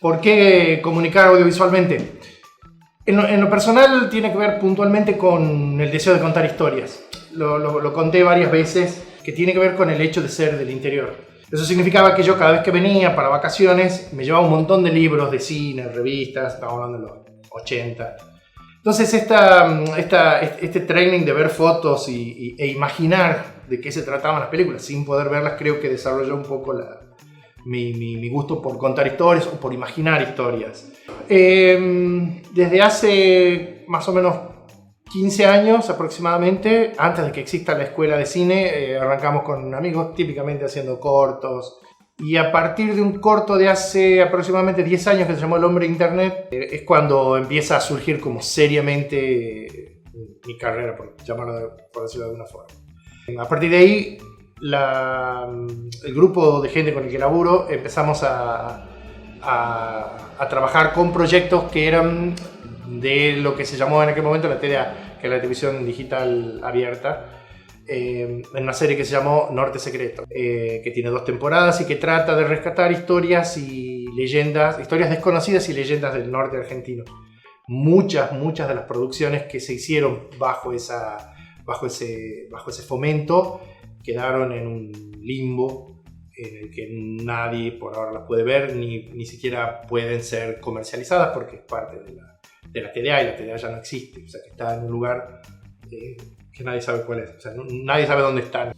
¿Por qué comunicar audiovisualmente? En lo personal tiene que ver puntualmente con el deseo de contar historias. Lo conté varias veces, que tiene que ver con el hecho de ser del interior. Eso significaba que yo cada vez que venía para vacaciones me llevaba un montón de libros de cine, revistas, estamos hablando de los 80. Entonces este training de ver fotos e imaginar de qué se trataban las películas sin poder verlas, creo que desarrolló un poco mi gusto por contar historias o por imaginar historias. Desde hace más o menos 15 años aproximadamente, antes de que exista la escuela de cine, arrancamos con amigos, típicamente haciendo cortos. Y a partir de un corto de hace aproximadamente 10 años que se llamó El Hombre Internet, es cuando empieza a surgir como seriamente mi carrera, por decirlo de alguna forma. A partir de ahí, el grupo de gente con el que laburo empezamos a trabajar con proyectos que eran de lo que se llamó en aquel momento la TDA, que es la televisión digital abierta, en una serie que se llamó Norte Secreto, que tiene 2 temporadas y que trata de rescatar historias y leyendas, historias desconocidas y leyendas del norte argentino. Muchas de las producciones que se hicieron bajo ese fomento quedaron en un limbo en el que nadie por ahora las puede ver, ni siquiera pueden ser comercializadas porque es parte de la TDA, y la TDA ya no existe, o sea que está en un lugar que nadie sabe cuál es, o sea, nadie sabe dónde están.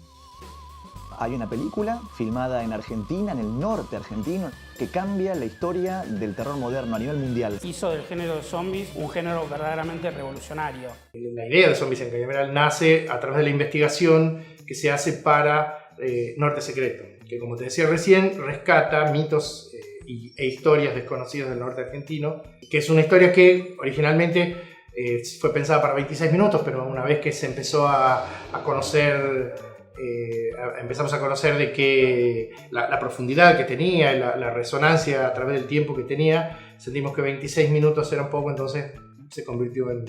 Hay una película filmada en Argentina, en el norte argentino, que cambia la historia del terror moderno a nivel mundial. Hizo del género de zombies un género verdaderamente revolucionario. La idea de Zombies en Cañaveral nace a través de la investigación que se hace para Norte Secreto, que como te decía recién, rescata mitos e historias desconocidas del norte argentino, que es una historia que originalmente fue pensada para 26 minutos, pero una vez que se empezó a conocer, empezamos a conocer de que la profundidad que tenía y la resonancia a través del tiempo que tenía, sentimos que 26 minutos era un poco, entonces se convirtió en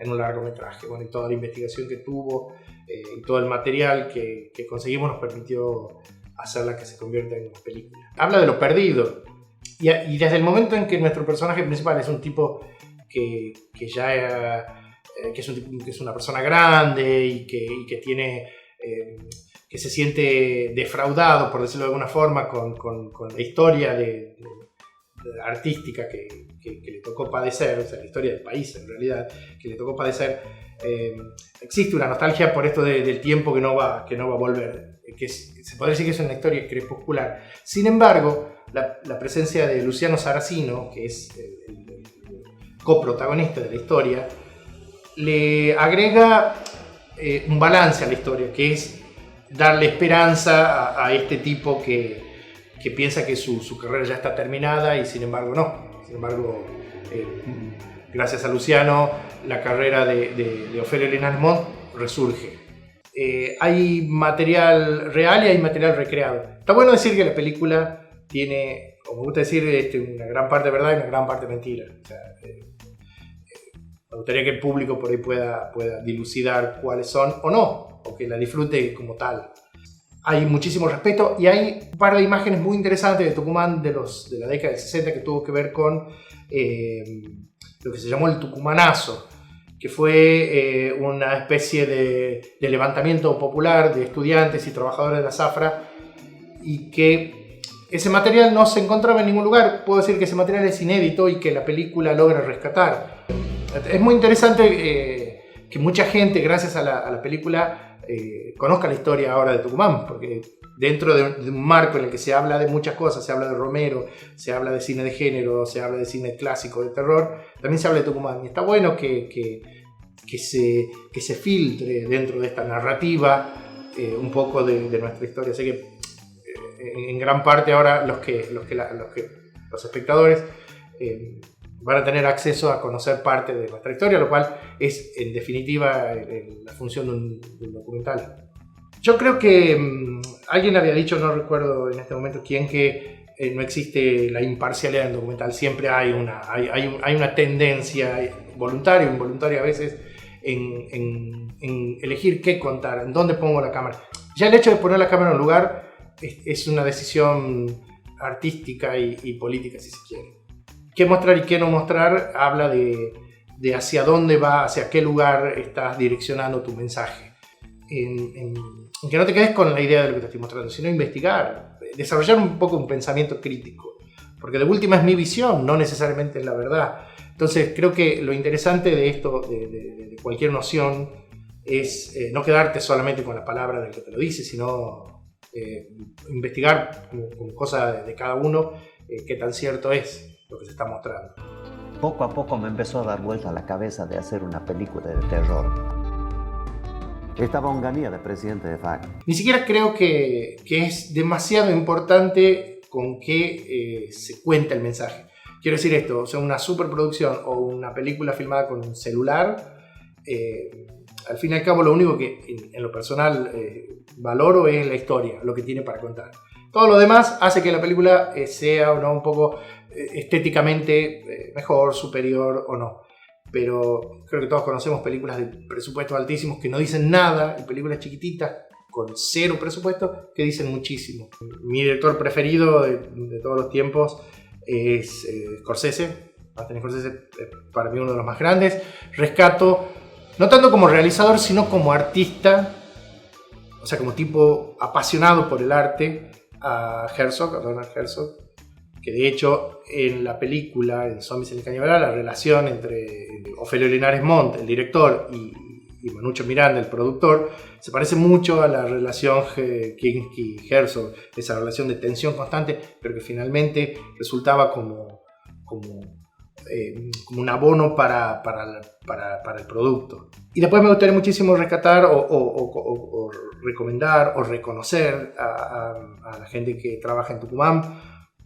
un largometraje. Bueno, y toda la investigación que tuvo y todo el material que conseguimos nos permitió hacerla que se convierta en una película. Habla de lo perdido, y desde el momento en que nuestro personaje principal es un tipo que es una persona grande y que tiene que se siente defraudado, por decirlo de alguna forma, con la historia artística que le tocó padecer, o sea, la historia del país en realidad, que le tocó padecer, existe una nostalgia por esto del tiempo que no va a volver, se podría decir que es una historia crepuscular. Sin embargo, la presencia de Luciano Saracino, que es el coprotagonista de la historia, le agrega un balance a la historia, que es darle esperanza a este tipo que piensa que su carrera ya está terminada y sin embargo no. Sin embargo, gracias a Luciano, la carrera de Ofelio Linares Montt resurge. Hay material real y hay material recreado. Está bueno decir que la película tiene, como me gusta decir, una gran parte verdad y una gran parte mentira. O sea, me gustaría que el público por ahí pueda dilucidar cuáles son o no, o que la disfrute como tal. Hay muchísimo respeto y hay un par de imágenes muy interesantes de Tucumán de la década del 60 que tuvo que ver con lo que se llamó el tucumanazo, que fue una especie de levantamiento popular de estudiantes y trabajadores de la zafra, y que ese material no se encontraba en ningún lugar. Puedo decir que ese material es inédito y que la película logra rescatar. Es muy interesante que mucha gente, gracias a la película, conozca la historia ahora de Tucumán, porque dentro de un marco en el que se habla de muchas cosas, se habla de Romero, se habla de cine de género, se habla de cine clásico, de terror, también se habla de Tucumán. Y está bueno que se filtre dentro de esta narrativa un poco de nuestra historia. Así que en gran parte ahora los espectadores van a tener acceso a conocer parte de nuestra historia, lo cual es en definitiva la función de un documental. Yo creo que alguien había dicho, no recuerdo en este momento quién, que no existe la imparcialidad en el documental. Siempre hay una tendencia voluntaria o involuntaria a veces en elegir qué contar, en dónde pongo la cámara. Ya el hecho de poner la cámara en un lugar es una decisión artística y política, si se quiere. qué mostrar y qué no mostrar habla de hacia dónde va, hacia qué lugar estás direccionando tu mensaje. En que no te quedes con la idea de lo que te estoy mostrando, sino investigar, desarrollar un poco un pensamiento crítico. Porque de última es mi visión, no necesariamente es la verdad. Entonces creo que lo interesante de esto, de cualquier noción, es no quedarte solamente con la palabra del que te lo dice, sino investigar con cosas de cada uno qué tan cierto es lo que se está mostrando. Poco a poco me empezó a dar vuelta la cabeza de hacer una película de terror. Estaba Onganía de presidente de FAC. Ni siquiera creo que es demasiado importante con qué se cuenta el mensaje. Quiero decir esto, o sea, una superproducción o una película filmada con un celular, al fin y al cabo lo único que en lo personal valoro es la historia, lo que tiene para contar. Todo lo demás hace que la película sea o no un poco estéticamente mejor, superior o no. Pero creo que todos conocemos películas de presupuestos altísimos que no dicen nada y películas chiquititas con cero presupuesto que dicen muchísimo. Mi director preferido de todos los tiempos es Scorsese. Martin Scorsese es para mí uno de los más grandes. Rescato, no tanto como realizador, sino como artista, o sea, como tipo apasionado por el arte, a Werner Herzog, que de hecho en la película, en Zombies en el Cañaveral, la relación entre Ofelio Linares Montt, el director, y Manucho Miranda, el productor, se parece mucho a la relación Kinski-Herzog, esa relación de tensión constante, pero que finalmente resultaba como un abono para el producto. Y después me gustaría muchísimo rescatar o recomendar o reconocer a la gente que trabaja en Tucumán,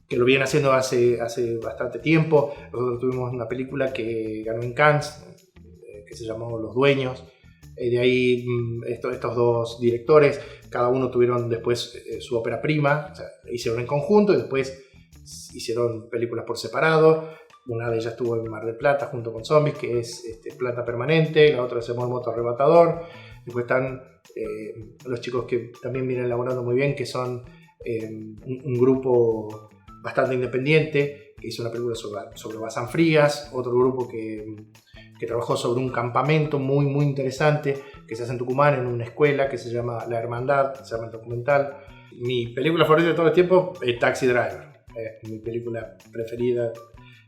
que lo vienen haciendo hace bastante tiempo. Nosotros tuvimos una película que ganó en Cannes, que se llamó Los Dueños. De ahí estos dos directores, cada uno tuvieron después su ópera prima, o sea, hicieron en conjunto y después hicieron películas por separado. Una de ellas estuvo en Mar del Plata junto con Zombies, que es Planta Permanente, la otra es El Moto Arrebatador. Después están los chicos que también vienen elaborando muy bien, que son un grupo bastante independiente, que hizo una película sobre Bazán Frías, otro grupo que trabajó sobre un campamento muy muy interesante que se hace en Tucumán, en una escuela que se llama La Hermandad, se llama el documental. Mi película favorita de todos los tiempos es Taxi Driver, mi película preferida de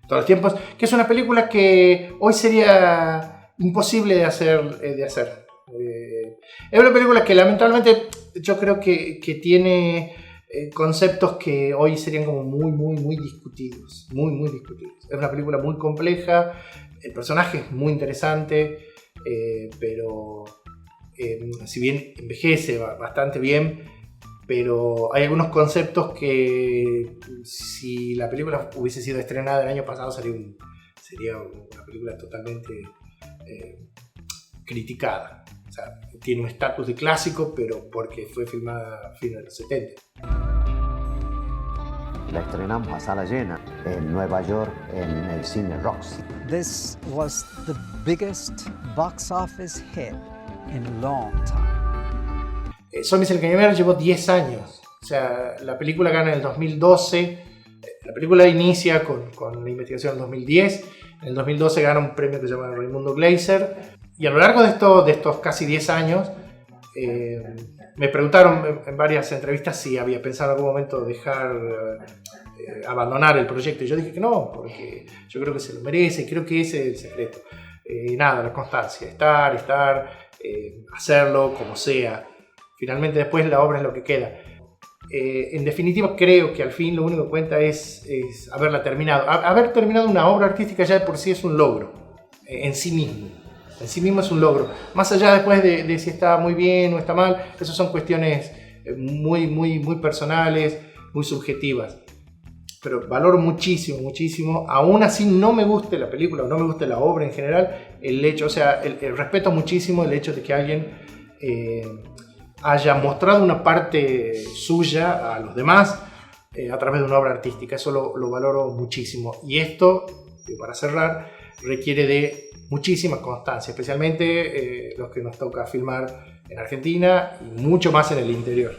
todos los tiempos, que es una película que hoy sería imposible de hacer. Es una película que lamentablemente yo creo que tiene conceptos que hoy serían como muy discutidos, muy discutidos. Es una película muy compleja, el personaje es muy interesante, pero si bien envejece bastante bien, pero hay algunos conceptos que si la película hubiese sido estrenada el año pasado sería una película totalmente criticada. O sea, tiene un estatus de clásico, pero porque fue filmada a fines de los 70. La estrenamos a sala llena en Nueva York, en el cine Roxy. This was the biggest box office hit in a long time. Zombies en el Cañaveral llevó 10 años. O sea, la película gana en el 2012. La película inicia con la investigación en el 2010. En el 2012 gana un premio que se llama Raimundo Gleiser. Y a lo largo de estos casi 10 años, me preguntaron en varias entrevistas si había pensado en algún momento abandonar el proyecto. Y yo dije que no, porque yo creo que se lo merece y creo que ese es el secreto. Nada, la constancia, estar, hacerlo como sea. Finalmente después la obra es lo que queda. En definitiva creo que al fin lo único que cuenta es haberla terminado. Haber terminado una obra artística ya de por sí es un logro, en sí mismo. En sí mismo es un logro. Más allá después de si está muy bien o está mal, eso son cuestiones muy personales, muy subjetivas. Pero valoro muchísimo. Aún así no me guste la película o no me guste la obra en general, el hecho, o sea, respeto muchísimo el hecho de que alguien haya mostrado una parte suya a los demás a través de una obra artística. Eso lo valoro muchísimo. Y esto, para cerrar, requiere de muchísima constancia, especialmente los que nos toca filmar en Argentina y mucho más en el interior.